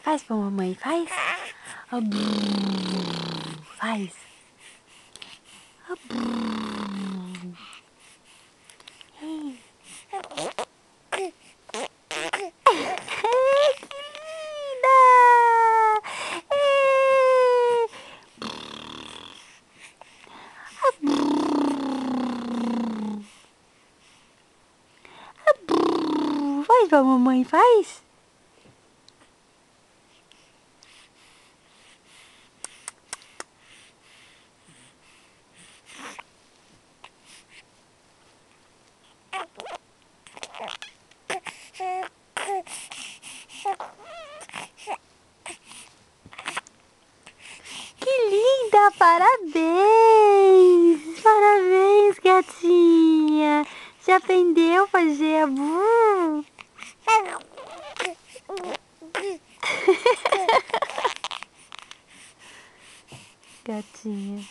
Faz pra mamãe, faz. Ah, faz. Ah, que linda! Faz pra mamãe, faz. Que linda! Parabéns! Parabéns, gatinha! Já aprendeu a fazer a gatinha.